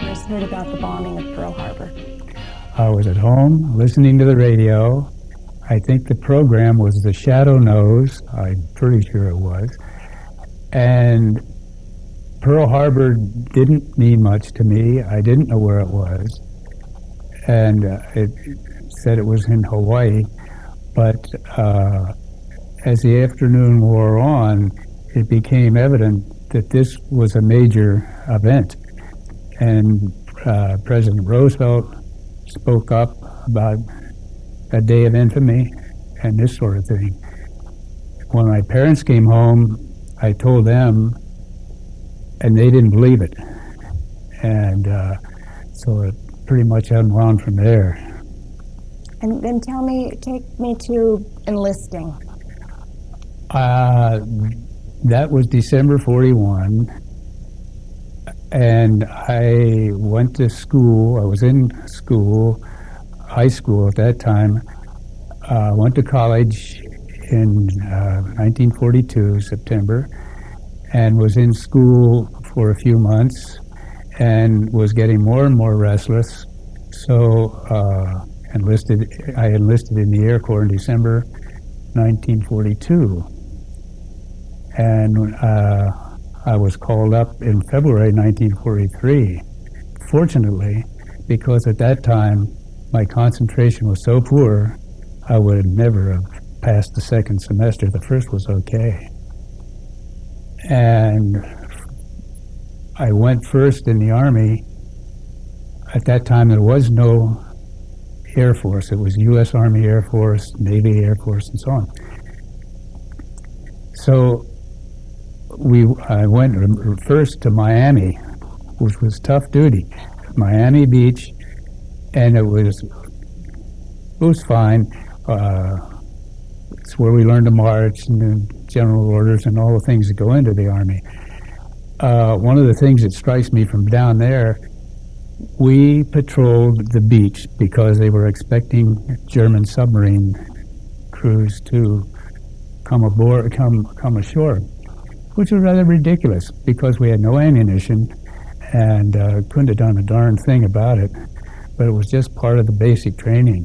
First heard about the bombing of Pearl Harbor. I was at home listening to the radio. I think the program was The Shadow Knows. I'm pretty sure it was. And Pearl Harbor didn't mean much to me. I didn't know where it was. And it said it was in Hawaii. But as the afternoon wore on, it became evident that this was a major event. And President Roosevelt spoke up about a day of infamy and this sort of thing. When my parents came home, I told them, and they didn't believe it. And so it pretty much unwound from there. And then take me to enlisting. That was December 41. And I went to school. I was in school, high school at that time. Went to college in 1942, September, and was in school for a few months and was getting more and more restless. So I enlisted in the Air Corps in December 1942. And I was called up in February 1943. Fortunately, because at that time my concentration was so poor, I would never have passed the second semester. The first was okay. And I went first in the Army. At that time, there was no Air Force. It was U.S. Army Air Force, Navy Air Force, and so on. So I went first to Miami, which was tough duty. Miami Beach, and it was fine. It's where we learned to march and the general orders and all the things that go into the Army. One of the things that strikes me from down there, we patrolled the beach because they were expecting German submarine crews to come ashore, which was rather ridiculous because we had no ammunition and couldn't have done a darn thing about it. But it was just part of the basic training.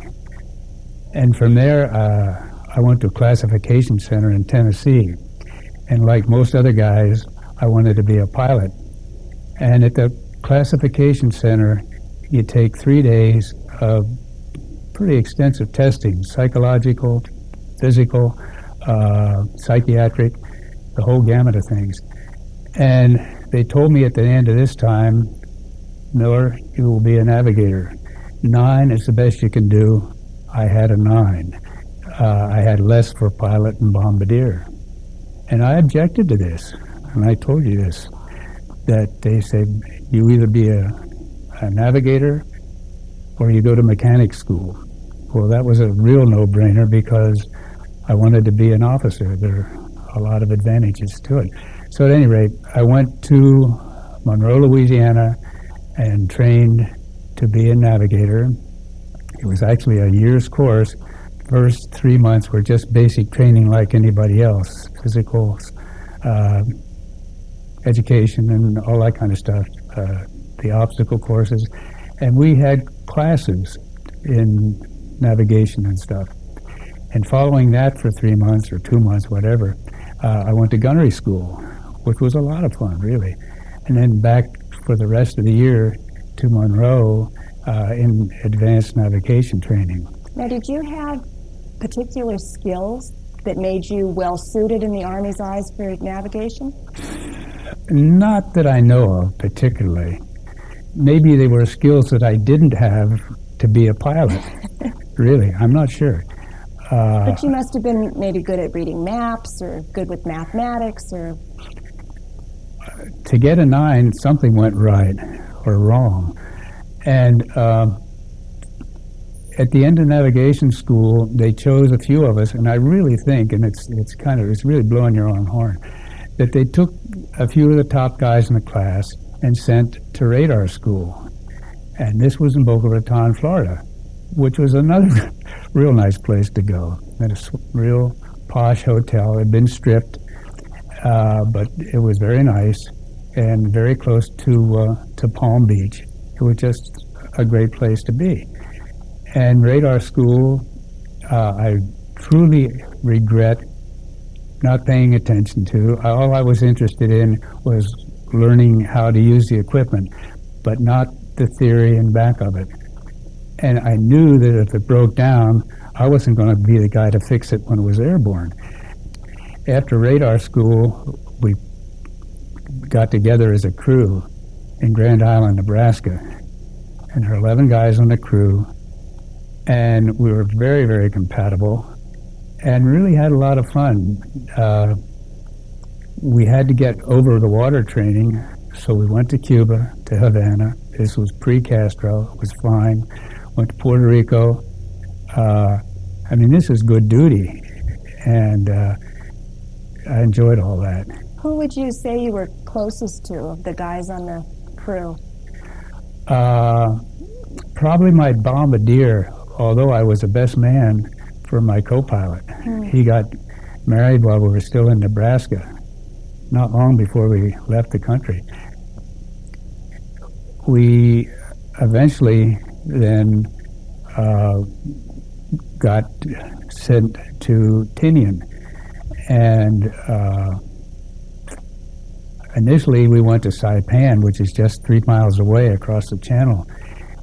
And from there, I went to a classification center in Tennessee. And like most other guys, I wanted to be a pilot. And at the classification center, you take 3 days of pretty extensive testing, psychological, physical, psychiatric, the whole gamut of things. And they told me at the end of this time, Miller, you will be a navigator. 9 is the best you can do. I had a 9. I had less for pilot and bombardier. And I objected to this, and I told you this, that they said, you either be a navigator or you go to mechanic school. Well, that was a real no-brainer because I wanted to be an officer. There are a lot of advantages to it. So at any rate, I went to Monroe, Louisiana, and trained to be a navigator. It was actually a year's course. First 3 months were just basic training like anybody else, physical, education, and all that kind of stuff, the obstacle courses. And we had classes in navigation and stuff. And following that for 3 months or 2 months, whatever, I went to gunnery school, which was a lot of fun, really. And then back for the rest of the year to Monroe in advanced navigation training. Now, did you have particular skills that made you well-suited in the Army's eyes for navigation? Not that I know of particularly. Maybe they were skills that I didn't have to be a pilot. Really, I'm not sure. But you must have been maybe good at reading maps or good with mathematics or... To get a 9, something went right or wrong. And at the end of navigation school, they chose a few of us, and I really think, and it's really blowing your own horn, that they took a few of the top guys in the class and sent to radar school. And this was in Boca Raton, Florida, which was another real nice place to go. At a real posh hotel. It had been stripped but it was very nice and very close to Palm Beach. It was just a great place to be. And radar school, I truly regret not paying attention to. All I was interested in was learning how to use the equipment, but not the theory and back of it. And I knew that if it broke down, I wasn't going to be the guy to fix it when it was airborne. After radar school, we got together as a crew in Grand Island, Nebraska. And there were 11 guys on the crew, and we were very, very compatible and really had a lot of fun. We had to get over the water training, so we went to Cuba, to Havana. This was pre-Castro. It was fine. Went to Puerto Rico. This is good duty, and I enjoyed all that. Who would you say you were closest to of the guys on the crew? Probably my bombardier, although I was the best man for my co-pilot. He got married while we were still in Nebraska, not long before we left the country. We eventually then got sent to Tinian, and initially we went to Saipan, which is just 3 miles away across the channel,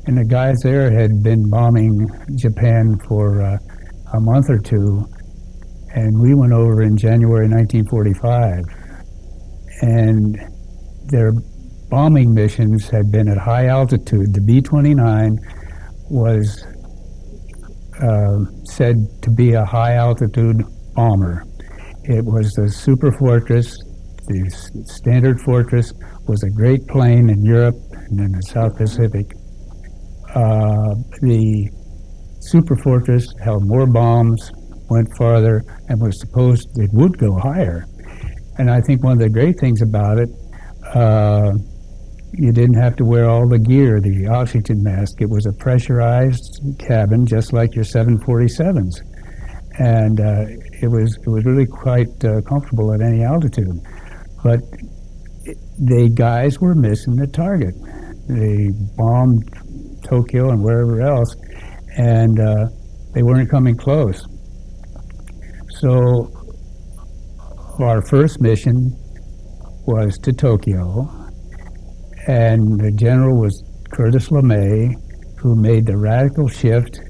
and the guys there had been bombing Japan for a month or two, and we went over in January 1945, and their bombing missions had been at high altitude. The B29 was said to be a high altitude bomber. It was the Super Fortress. The Standard Fortress was a great plane in Europe and in the South Pacific. The Super Fortress held more bombs, went farther, and was supposed it would go higher. And I think one of the great things about it, you didn't have to wear all the gear, the oxygen mask. It was a pressurized cabin, just like your 747s, and it was really quite comfortable at any altitude. But the guys were missing the target. They bombed Tokyo and wherever else, and they weren't coming close. So our first mission was to Tokyo, and the general was Curtis LeMay, who made the radical shift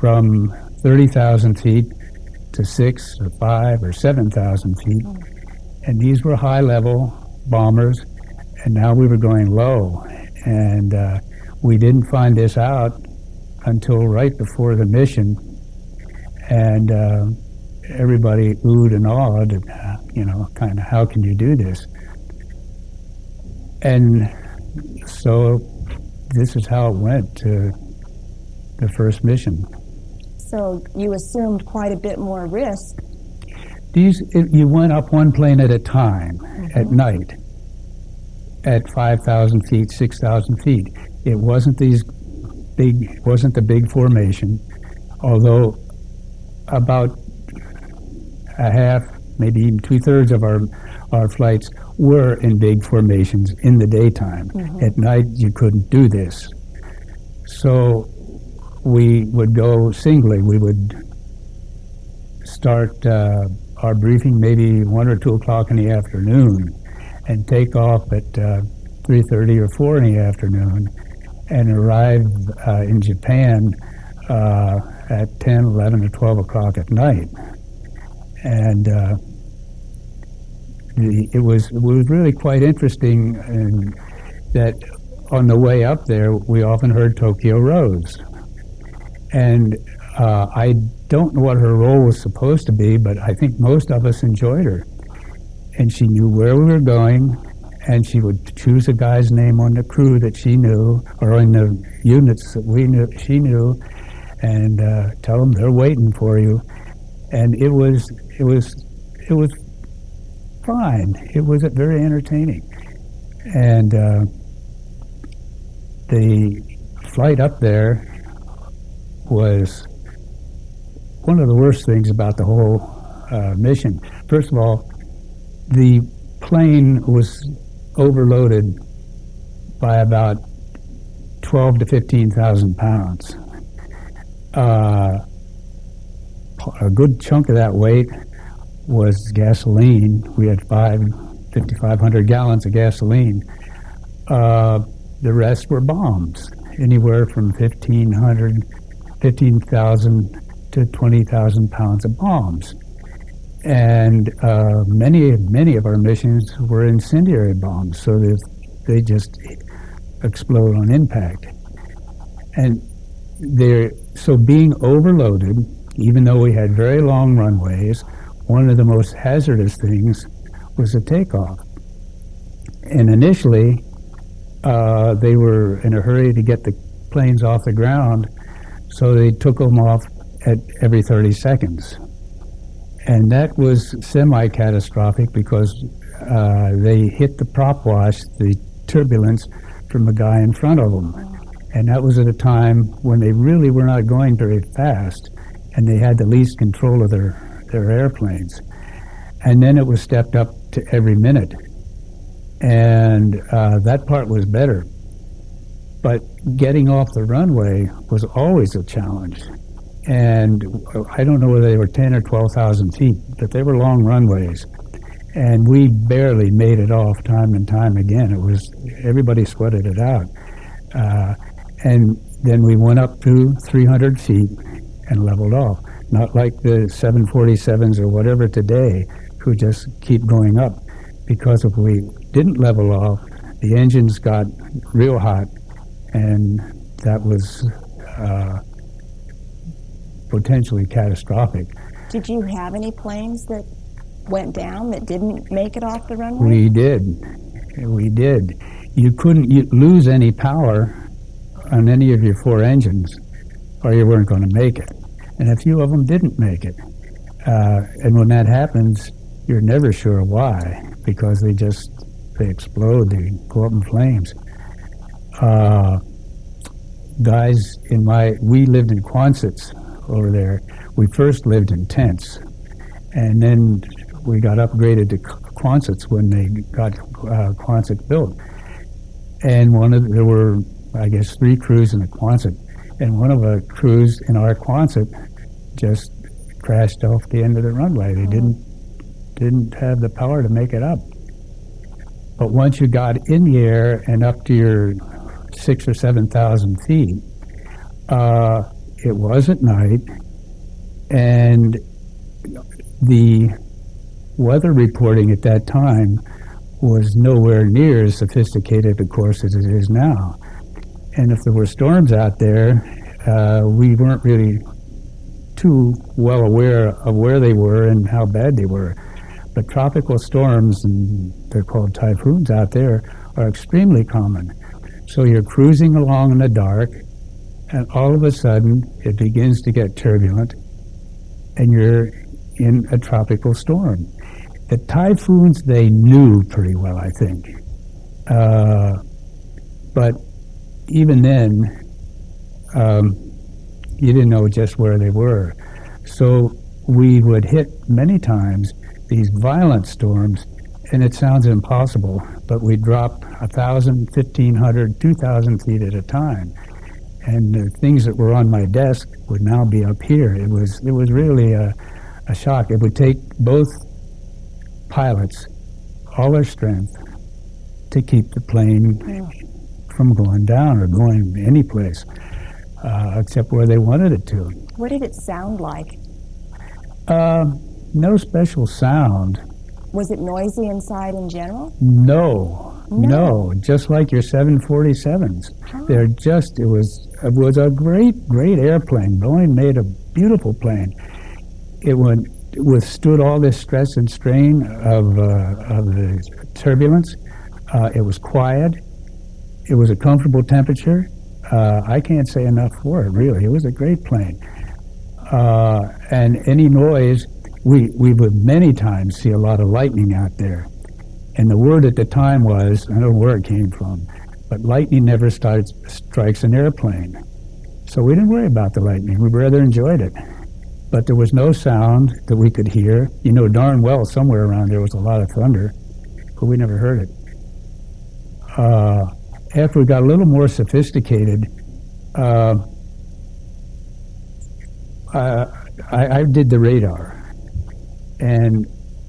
from 30,000 feet to 6 or 5 or 7,000 feet. And these were high-level bombers, and now we were going low. And we didn't find this out until right before the mission, and everybody oohed and awed, kind of, how can you do this? And so this is how it went to the first mission. So you assumed quite a bit more risk. You went up one plane at a time, at night, at 5,000 feet, 6,000 feet. It wasn't wasn't the big formation, although about a half, maybe even 2/3 of our flights were in big formations in the daytime. At night, you couldn't do this. So we would go singly. We would start our briefing maybe 1 or 2 o'clock in the afternoon and take off at 3:30 or 4 in the afternoon and arrive in Japan at 10, 11, or 12 o'clock at night. And it was really quite interesting in that on the way up there, we often heard Tokyo Rose. And I don't know what her role was supposed to be, but I think most of us enjoyed her. And she knew where we were going, and she would choose a guy's name on the crew that she knew, or in the units that she knew, and tell them they're waiting for you. And it was fine. It was very entertaining. And the flight up there was one of the worst things about the whole mission. First of all, the plane was overloaded by about 12 to 15,000 pounds. A good chunk of that weight was gasoline. We had 5,500 gallons of gasoline. The rest were bombs, anywhere from 15,000 to 20,000 pounds of bombs. And many of our missions were incendiary bombs, so they just explode on impact. And so being overloaded, even though we had very long runways, one of the most hazardous things was the takeoff. And initially, they were in a hurry to get the planes off the ground, so they took them off at every 30 seconds. And that was semi-catastrophic because they hit the prop wash, the turbulence, from the guy in front of them. And that was at a time when they really were not going very fast, and they had the least control of their airplanes. And then it was stepped up to every minute. And that part was better. But getting off the runway was always a challenge. And I don't know whether they were 10 or 12,000 feet, but they were long runways. And we barely made it off time and time again. Everybody sweated it out. And then we went up to 300 feet and leveled off. Not like the 747s or whatever today, who just keep going up. Because if we didn't level off, the engines got real hot, and that was potentially catastrophic. Did you have any planes that went down that didn't make it off the runway? We did. You couldn't lose any power on any of your four engines, or you weren't going to make it. And a few of them didn't make it. And when that happens, you're never sure why, because they explode, they go up in flames. Guys we lived in Quonsets over there. We first lived in tents, and then we got upgraded to Quonsets when they got Quonset built. And there were, I guess, 3 crews in a Quonset, and one of the crews in our Quonset just crashed off the end of the runway. They didn't have the power to make it up. But once you got in the air and up to your 6,000 or 7,000 feet, it was at night, and the weather reporting at that time was nowhere near as sophisticated, of course, as it is now. And if there were storms out there, we weren't really too well aware of where they were and how bad they were. But tropical storms, and they're called typhoons out there, are extremely common. So you're cruising along in the dark, and all of a sudden it begins to get turbulent, and you're in a tropical storm. The typhoons, they knew pretty well, I think. But even then, you didn't know just where they were. So we would hit many times these violent storms, and it sounds impossible, but we'd drop 1,000, 1,500, 2,000 feet at a time. And the things that were on my desk would now be up here. It was really a shock. It would take both pilots all their strength to keep the plane from going down or going any place, except where they wanted it to. What did it sound like? No special sound. Was it noisy inside in general? No, just like your 747s. Huh. It was a great airplane. Boeing made a beautiful plane. It withstood all this stress and strain of the turbulence. It was quiet. It was a comfortable temperature. I can't say enough for it, really. It was a great plane. And any noise, we would many times see a lot of lightning out there. And the word at the time was, I don't know where it came from, but lightning never strikes an airplane. So we didn't worry about the lightning. We rather enjoyed it. but there was no sound that we could hear. You know darn well somewhere around there was a lot of thunder, but we never heard it. After we got a little more sophisticated, I did the radar, and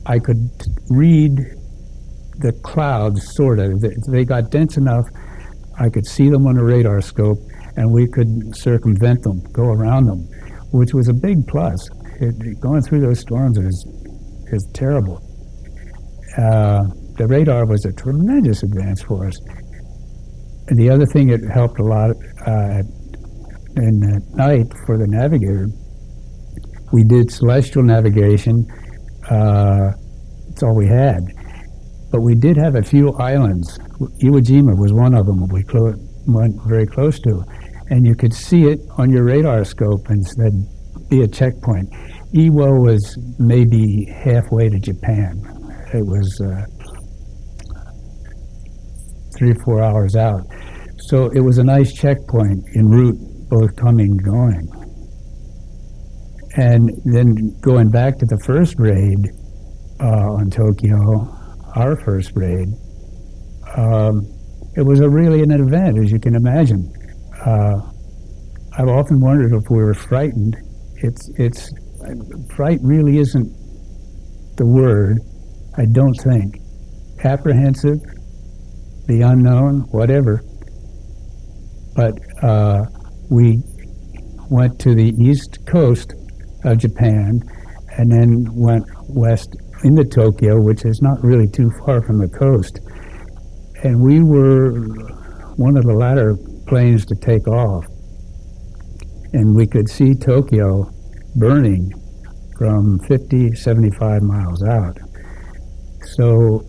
I could read the clouds, sort of. They got dense enough, I could see them on a radar scope, and we could circumvent them, go around them, which was a big plus. Going through those storms is terrible. The radar was a tremendous advance for us. And the other thing that helped a lot in the night for the navigator, we did celestial navigation. That's all we had. But we did have a few islands. Iwo Jima was one of them we went very close to. And you could see it on your radar scope and said, be a checkpoint. Iwo was maybe halfway to Japan. It was 3 or 4 hours out. So it was a nice checkpoint en route, both coming and going. And then going back to the first raid on Tokyo, our first raid, it was really an event, as you can imagine. I've often wondered if we were frightened. Fright really isn't the word, I don't think. Apprehensive, the unknown, whatever. But we went to the east coast of Japan and then went west into Tokyo, which is not really too far from the coast. And we were one of the latter planes to take off. And we could see Tokyo burning from 50, 75 miles out. So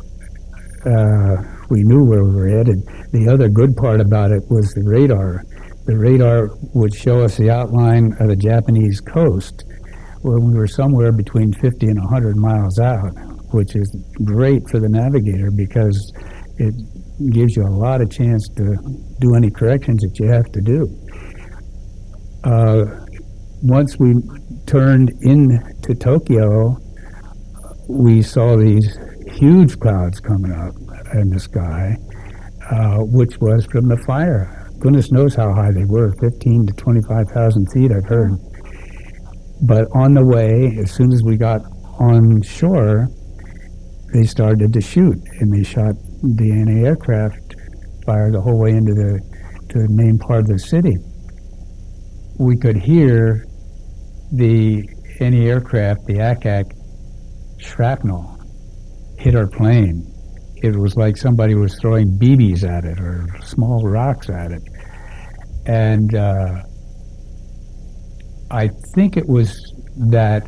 we knew where we were headed. The other good part about it was the radar. The radar would show us the outline of the Japanese coast when we were somewhere between 50 and 100 miles out, which is great for the navigator because it gives you a lot of chance to do any corrections that you have to do. Once we turned into Tokyo, we saw these huge clouds coming up in the sky, which was from the fire. Goodness knows how high they were, 15 to 25,000 feet, I've heard. But on the way, as soon as we got on shore, they started to shoot, and they shot the anti-aircraft fire the whole way into the main part of the city. We could hear the anti-aircraft, the ACAC shrapnel, hit our plane. It was like somebody was throwing BBs at it or small rocks at it. And I think it was that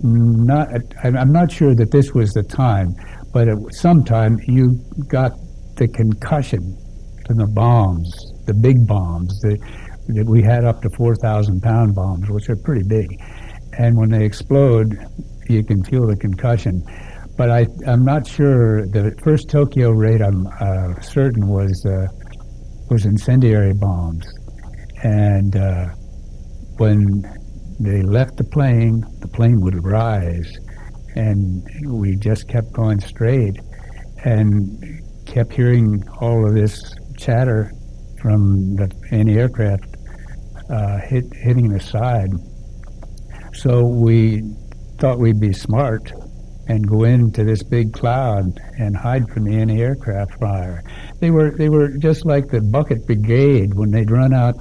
I'm not sure that this was the time, but sometime you got the concussion from the bombs, the big bombs that we had, up to 4,000-pound bombs, which are pretty big. And when they explode, you can feel the concussion. But I'm not sure. The first Tokyo raid, I'm certain, was incendiary bombs. And when they left the plane would rise, and we just kept going straight and kept hearing all of this chatter from the anti-aircraft hitting the side. So we thought we'd be smart and go into this big cloud and hide from the anti-aircraft fire. They were just like the bucket brigade. When they'd run out,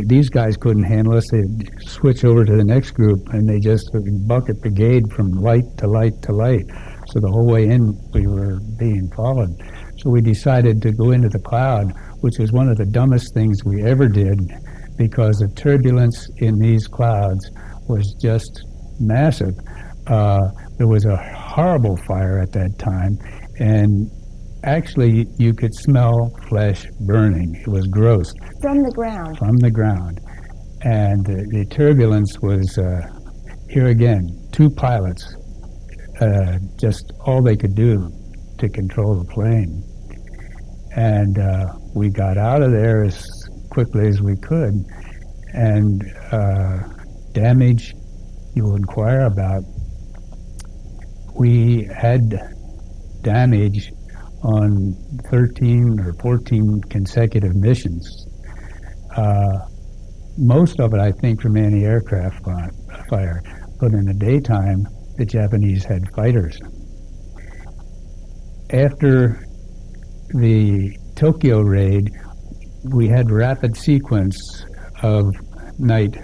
these guys couldn't handle us. They'd switch over to the next group, and they just bucket brigade from light to light to light. So the whole way in, we were being followed. So we decided to go into the cloud, which was one of the dumbest things we ever did, because the turbulence in these clouds was just massive. There was a horrible fire at that time, and actually you could smell flesh burning. It was gross. From the ground? From the ground. And the turbulence was, here again, 2 pilots, just all they could do to control the plane. And we got out of there as quickly as we could, and damage you inquire about. We had damage on 13 or 14 consecutive missions. Most of it, I think, from anti-aircraft fire, but in the daytime, the Japanese had fighters. After the Tokyo raid, we had rapid sequence of night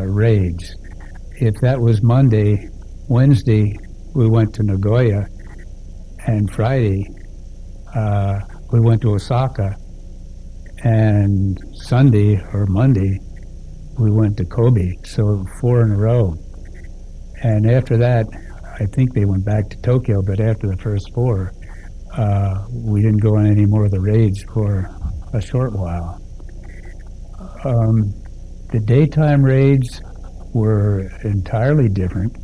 raids. If that was Monday, Wednesday, we went to Nagoya, and Friday, we went to Osaka, and Sunday or Monday, we went to Kobe. So 4 in a row. And after that, I think they went back to Tokyo, but after the first 4, we didn't go on any more of the raids for a short while. The daytime raids were entirely different.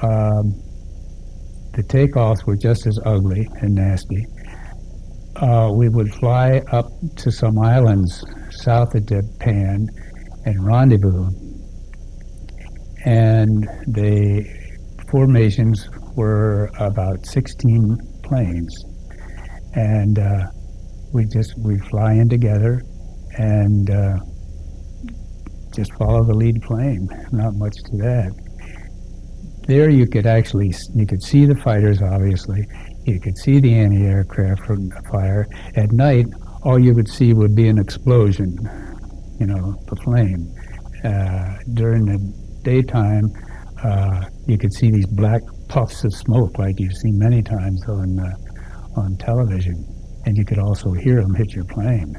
The takeoffs were just as ugly and nasty. We would fly up to some islands south of Japan and rendezvous. And the formations were about 16 planes. And we'd fly in together and just follow the lead plane. Not much to that. There you could see the fighters, obviously. You could see the anti-aircraft from the fire. At night, all you would see would be an explosion, the flame. During the daytime, you could see these black puffs of smoke like you've seen many times on television. And you could also hear them hit your plane.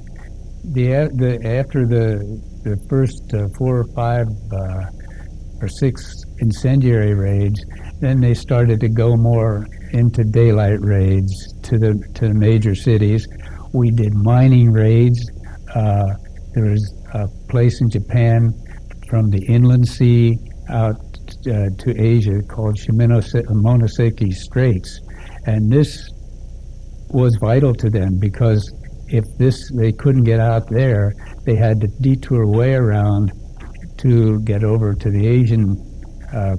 After the first 4 or 5 or 6 incendiary raids, then they started to go more into daylight raids to the major cities. We did mining raids. There was a place in Japan from the inland sea out to Asia called Shimonoseki Straits, and this was vital to them because if they couldn't get out there, they had to detour way around to get over to the Asian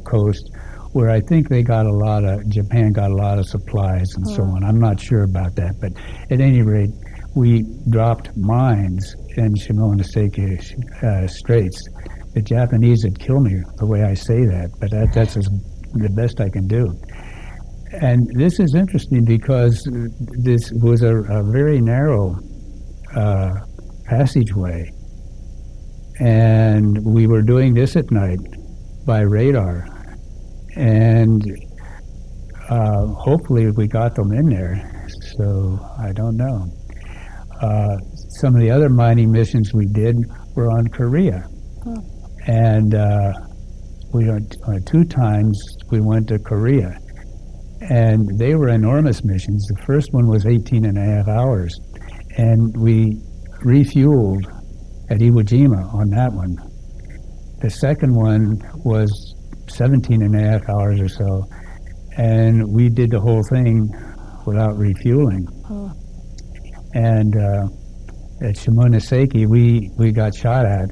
coast, where I think Japan got a lot of supplies and so on. I'm not sure about that, but at any rate, we dropped mines in Shimonoseki Straits. The Japanese would kill me the way I say that, but that's the best I can do. And this is interesting because this was a very narrow passageway, and we were doing this at night by radar, and hopefully we got them in there, so I don't know. Some of the other mining missions we did were on Korea, and we 2 times we went to Korea, and they were enormous missions. The first one was 18 and a half hours, and we refueled at Iwo Jima on that one. The second one was 17 and a half hours or so, and we did the whole thing without refueling. And at Shimonoseki, we got shot at.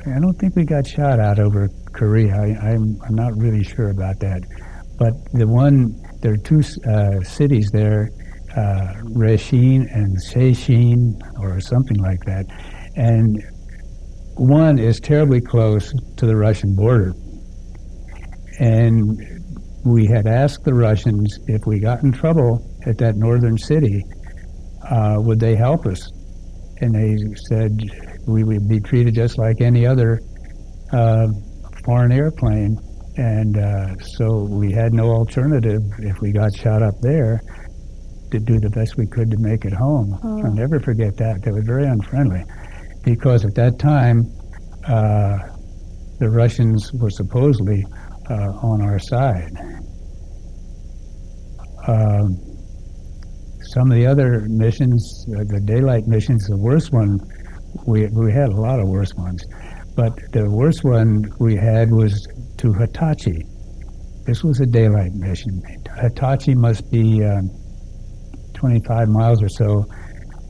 I don't think we got shot at over Korea. I'm not really sure about that. But there are 2 cities there, Reshin and Seishin, or something like that. And one is terribly close to the Russian border. And we had asked the Russians if we got in trouble at that northern city, would they help us? And they said we would be treated just like any other foreign airplane. And so we had no alternative if we got shot up there to do the best we could to make it home. I'll never forget that. They were very unfriendly because at that time the Russians were supposedly on our side. Some of the other missions, the daylight missions, the worst one, we had a lot of worse ones, but the worst one we had was to Hitachi. This was a daylight mission. Hitachi must be 25 miles or so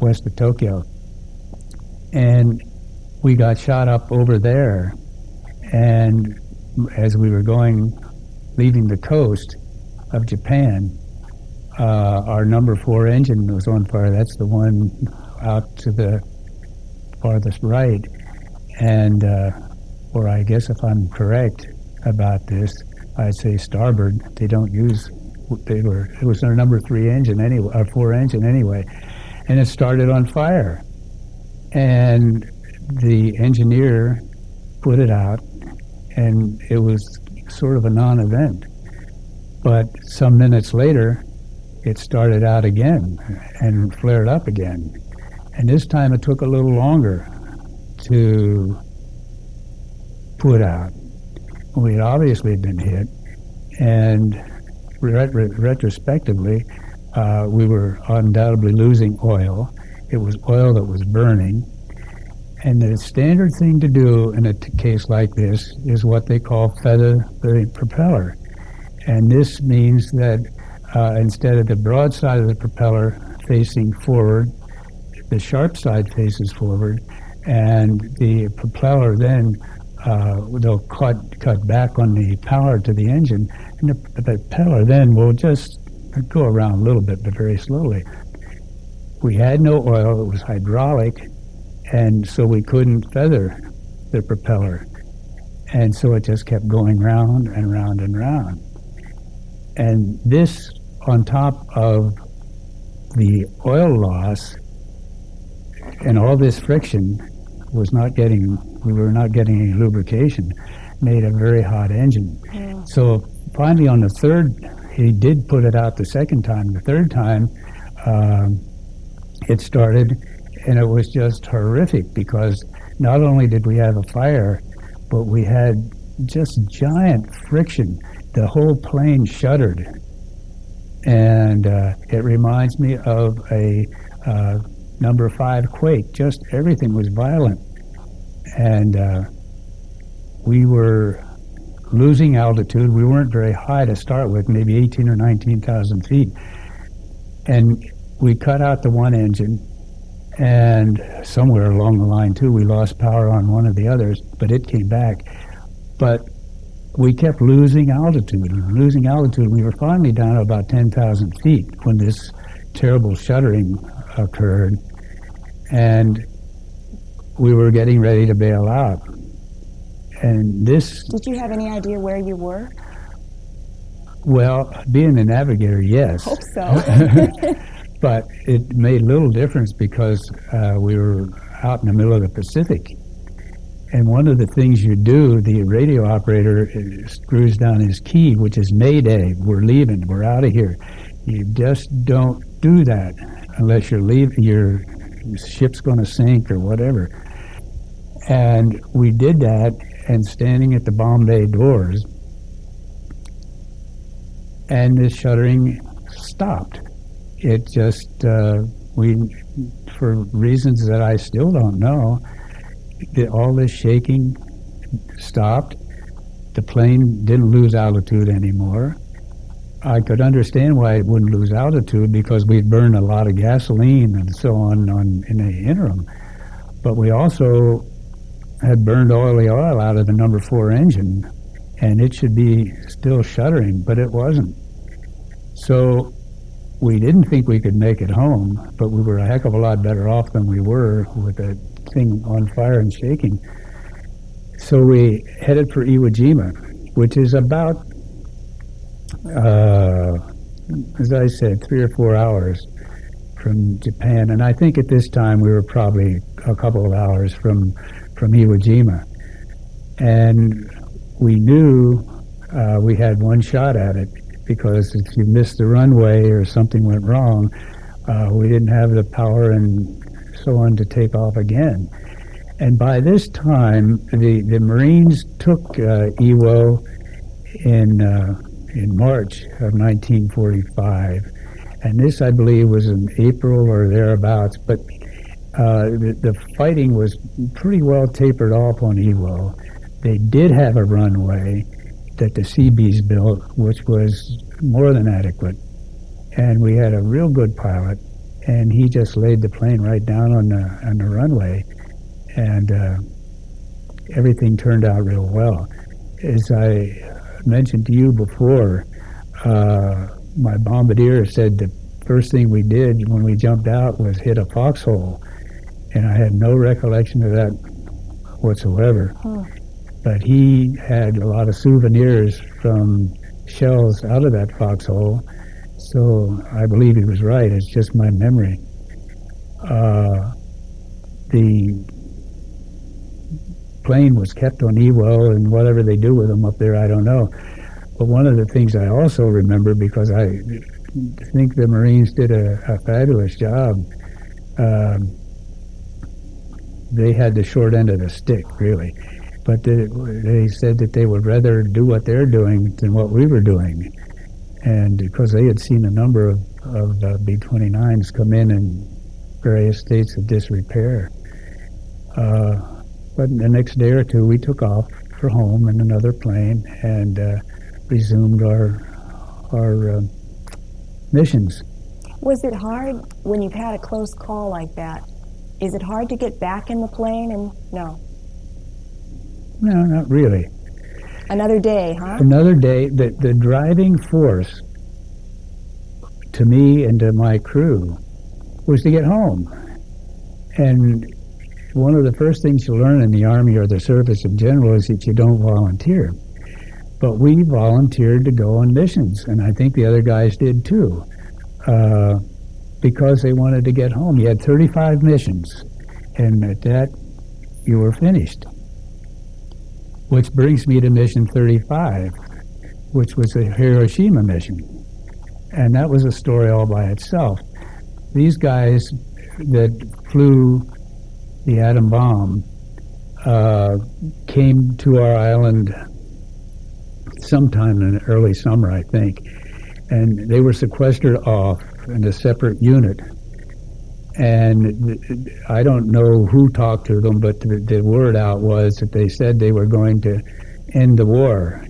west of Tokyo. And we got shot up over there, and as we were leaving the coast of Japan, our number 4 engine was on fire. That's the one out to the farthest right, and or I guess if I'm correct about this, I'd say starboard. They don't use. It was our number 3 engine anyway, our 4 engine anyway, and it started on fire. And the engineer put it out, and it was sort of a non-event. But some minutes later, it started out again and flared up again. And this time it took a little longer to put out. We had obviously been hit, and retrospectively, we were undoubtedly losing oil. It was oil that was burning. And the standard thing to do in a case like this is what they call feather the propeller. And this means that instead of the broad side of the propeller facing forward, the sharp side faces forward, and the propeller then they'll cut back on the power to the engine, and the propeller then will just go around a little bit, but very slowly. We had no oil; it was hydraulic, and so we couldn't feather the propeller, and so it just kept going round and round and round. And this, on top of the oil loss and all this friction, we were not getting any lubrication, made a very hot engine. Yeah. So finally on the third, he did put it out the second time. The third time, it started, and it was just horrific because not only did we have a fire, but we had just giant friction. The whole plane shuddered. And it reminds me of a number 5 quake. Just everything was violent. And we were losing altitude. We weren't very high to start with, maybe 18 or 19,000 feet. And we cut out the one engine, and somewhere along the line, too, we lost power on one of the others, but it came back. But we kept losing altitude. We were finally down to about 10,000 feet when this terrible shuddering occurred, and we were getting ready to bail out. And this... Did you have any idea where you were? Well, being a navigator, yes. Hope so. But it made little difference because we were out in the middle of the Pacific. And one of the things you do, the radio operator screws down his key, which is Mayday. We're leaving. We're out of here. You just don't do that unless you're leaving. Your ship's going to sink or whatever. And we did that, and standing at the bomb bay doors, and the shuddering stopped. It just, for reasons that I still don't know, all this shaking stopped. The plane didn't lose altitude anymore. I could understand why it wouldn't lose altitude because we'd burned a lot of gasoline and so on in the interim. But we also had burned all the oil out of the number 4 engine, and it should be still shuddering, but it wasn't. So we didn't think we could make it home, but we were a heck of a lot better off than we were with the thing on fire and shaking. So we headed for Iwo Jima, which is about, as I said, 3 or 4 hours from Japan. And I think at this time we were probably a couple of hours from Iwo Jima. And we knew we had one shot at it, because if you missed the runway or something went wrong, we didn't have the power and so on to take off again. And by this time, the Marines took Iwo in March of 1945, and this, I believe, was in April or thereabouts. But the fighting was pretty well tapered off on Iwo. They did have a runway that the Seabees built, which was more than adequate. And we had a real good pilot, and he just laid the plane right down on the runway. and everything turned out real well. As I mentioned to you before, my bombardier said the first thing we did when we jumped out was hit a foxhole, and I had no recollection of that whatsoever. But he had a lot of souvenirs from shells out of that foxhole, so I believe he was right. It's just my memory. The plane was kept on Ewell, and whatever they do with them up there, I don't know. But one of the things I also remember, because I think the Marines did a fabulous job, they had the short end of the stick, really. But they said that they would rather do what they're doing than what we were doing. And because they had seen a number of B29s come in various states of disrepair. But the next day or two, we took off for home in another plane and resumed our missions. Was it hard when you've had a close call like that? Is it hard to get back in the plane? And no. No, not really. Another day, huh? Another day. The driving force to me and to my crew was to get home. And one of the first things you learn in the Army or the service in general is that you don't volunteer. But we volunteered to go on missions, and I think the other guys did too, because they wanted to get home. You had 35 missions, and at that, you were finished. Which brings me to mission 35, which was the Hiroshima mission. And that was a story all by itself. These guys that flew the atom bomb came to our island sometime in the early summer, I think. And they were sequestered off in a separate unit. And I don't know who talked to them, but the word out was that they said they were going to end the war.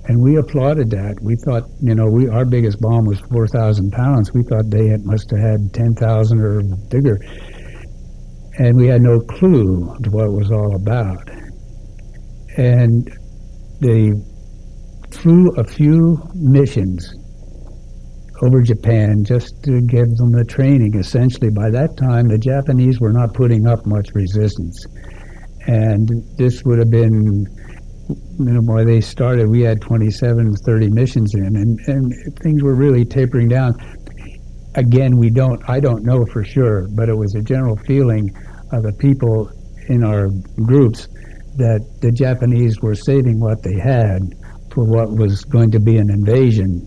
And we applauded that. We thought, our biggest bomb was 4,000 pounds. We thought they must have had 10,000 or bigger. And we had no clue to what it was all about. And they flew a few missions over Japan just to give them the training. Essentially, by that time, the Japanese were not putting up much resistance. And this would have been, why they started, we had 27, 30 missions in, and things were really tapering down. Again, I don't know for sure, but it was a general feeling of the people in our groups that the Japanese were saving what they had for what was going to be an invasion.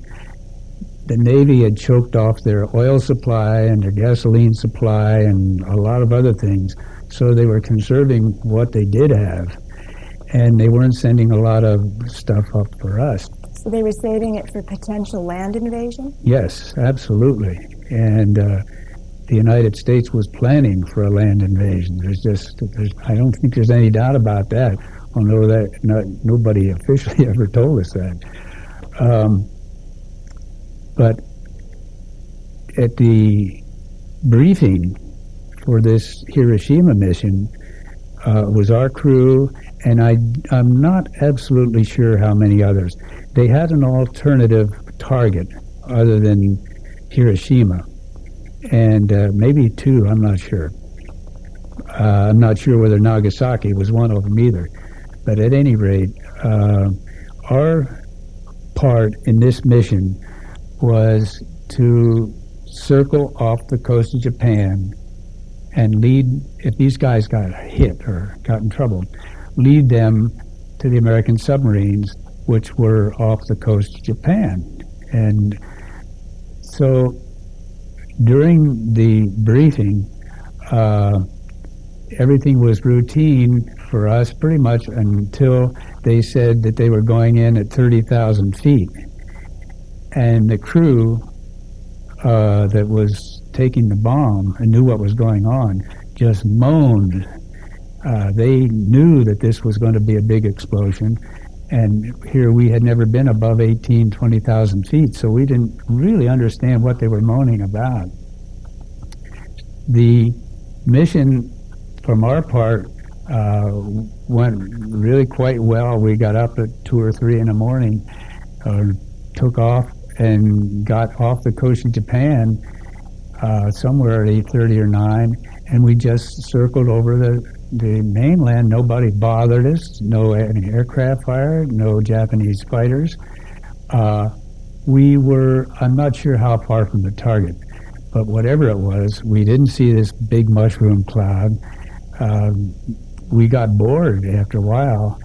The Navy had choked off their oil supply and their gasoline supply and a lot of other things, so they were conserving what they did have, and they weren't sending a lot of stuff up for us. So they were saving it for potential land invasion? Yes, absolutely. And the United States was planning for a land invasion. I don't think there's any doubt about that, although nobody officially ever told us that. But at the briefing for this Hiroshima mission was our crew, and I'm not absolutely sure how many others. They had an alternative target other than Hiroshima, and maybe two, I'm not sure. I'm not sure whether Nagasaki was one of them either. But at any rate, our part in this mission was to circle off the coast of Japan and lead, if these guys got hit or got in trouble, lead them to the American submarines, which were off the coast of Japan. And so during the briefing, everything was routine for us pretty much until they said that they were going in at 30,000 feet. And the crew that was taking the bomb and knew what was going on just moaned. They knew that this was going to be a big explosion, and here we had never been above 18, 20,000 feet, so we didn't really understand what they were moaning about. The mission, from our part, Went really quite well. We got up at 2 or 3 in the morning, took off and got off the coast of Japan somewhere at 8:30 or 9, and we just circled over the mainland. Nobody bothered us, no any aircraft fire, no Japanese fighters. We were, I'm not sure how far from the target, but whatever it was, we didn't see this big mushroom cloud. We got bored after a while.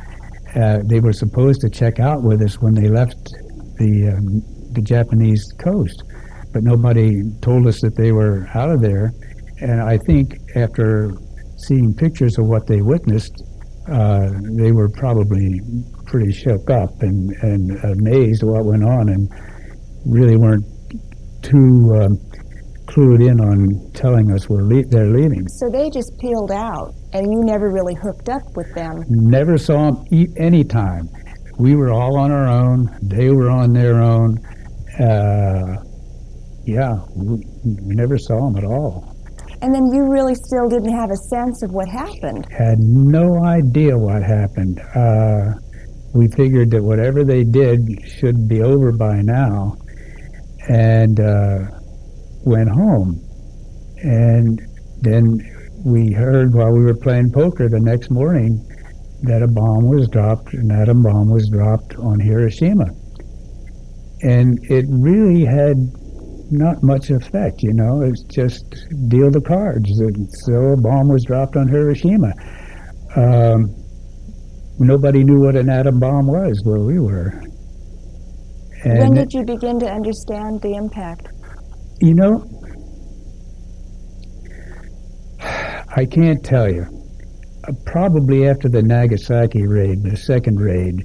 They were supposed to check out with us when they left the Japanese coast, but nobody told us that they were out of there. And I think after seeing pictures of what they witnessed, they were probably pretty shook up and amazed at what went on, and really weren't too clued in on telling us they're leaving. So they just peeled out, and you never really hooked up with them? Never saw them any time. We were all on our own. They were on their own. We never saw them at all. And then you really still didn't have a sense of what happened? Had no idea what happened. We figured that whatever they did should be over by now, and went home. And then we heard while we were playing poker the next morning that a bomb was dropped, an atom bomb was dropped on Hiroshima. And it really had not much effect, it's just deal the cards. So a bomb was dropped on Hiroshima. Nobody knew what an atom bomb was where we were. And when did you begin to understand the impact? I can't tell you. Probably after the Nagasaki raid, the second raid,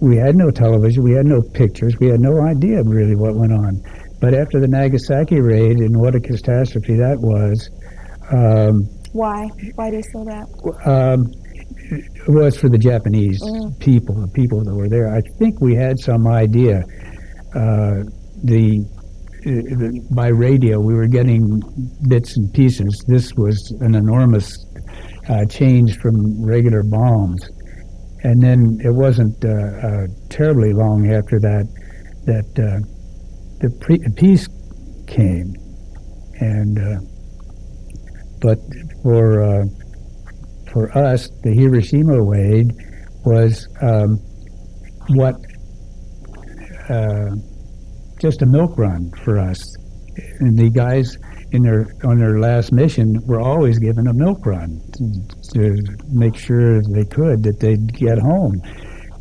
we had no television, we had no pictures, we had no idea really what went on. But after the Nagasaki raid, and what a catastrophe that was. Why? Why do you say that? It was for the Japanese people, the people that were there. I think we had some idea. By radio, we were getting bits and pieces. This was an enormous change from regular bombs. And then it wasn't terribly long after that the peace came. And but for us, the Hiroshima raid was just a milk run for us. And the guys on their last mission were always given a milk run to make sure they could that they'd get home.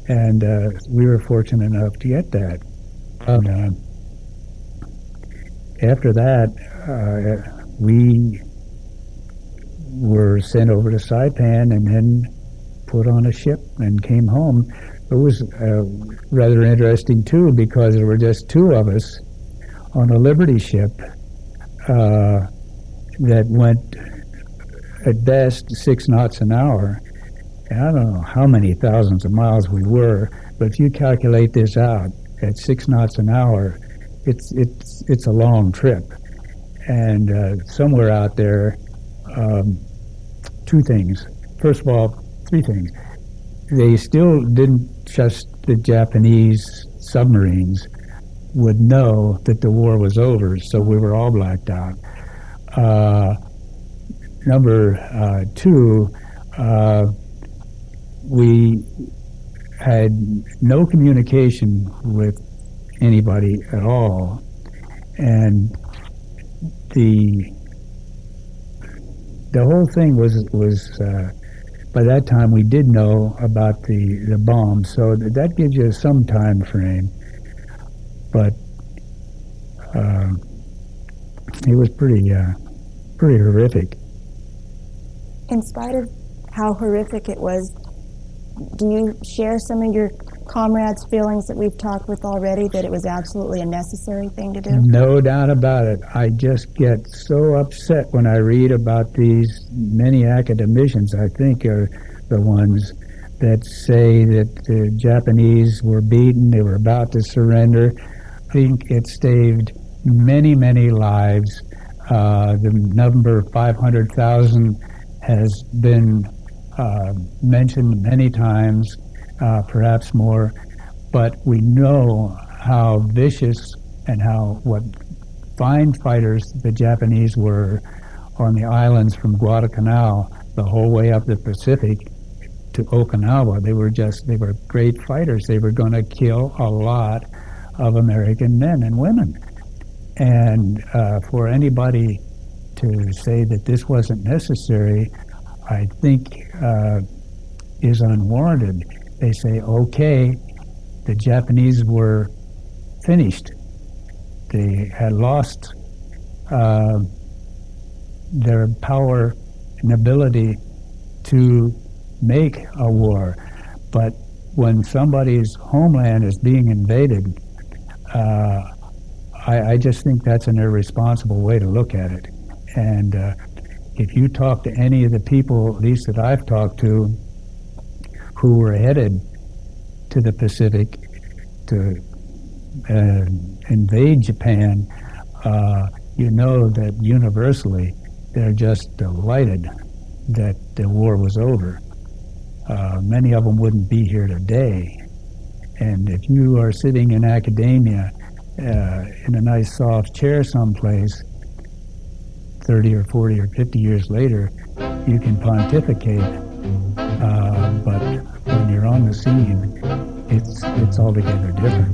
And we were fortunate enough to get that. After that, we were sent over to Saipan and then put on a ship and came home. It was rather interesting, too, because there were just 2 of us on a Liberty ship that went, at best, 6 knots an hour. And I don't know how many thousands of miles we were, but if you calculate this out, at 6 knots an hour, it's a long trip. And somewhere out there, 2 things. First of all, 3 things. They still didn't trust the Japanese submarines would know that the war was over, so we were all blacked out. Number 2, we had no communication with anybody at all, and the whole thing was by that time we did know about the bomb, so that gives you some time frame. But it was pretty horrific. In spite of how horrific it was, do you share some of your comrades' feelings that we've talked with already, that it was absolutely a necessary thing to do? No doubt about it. I just get so upset when I read about these many academicians, I think, are the ones that say that the Japanese were beaten, they were about to surrender. I think it saved many, many lives. The number 500,000 has been mentioned many times, perhaps more, but we know how vicious and what fine fighters the Japanese were on the islands from Guadalcanal the whole way up the Pacific to Okinawa. They were great fighters. They were going to kill a lot of American men and women. And for anybody to say that this wasn't necessary, I think is unwarranted. They say, okay, the Japanese were finished. They had lost their power and ability to make a war. But when somebody's homeland is being invaded, I just think that's an irresponsible way to look at it. And if you talk to any of the people, at least that I've talked to, who were headed to the Pacific to invade Japan, you know that universally they're just delighted that the war was over. Many of them wouldn't be here today. And if you are sitting in academia in a nice soft chair someplace, 30 or 40 or 50 years later, you can pontificate. But when you're on the scene, it's altogether different.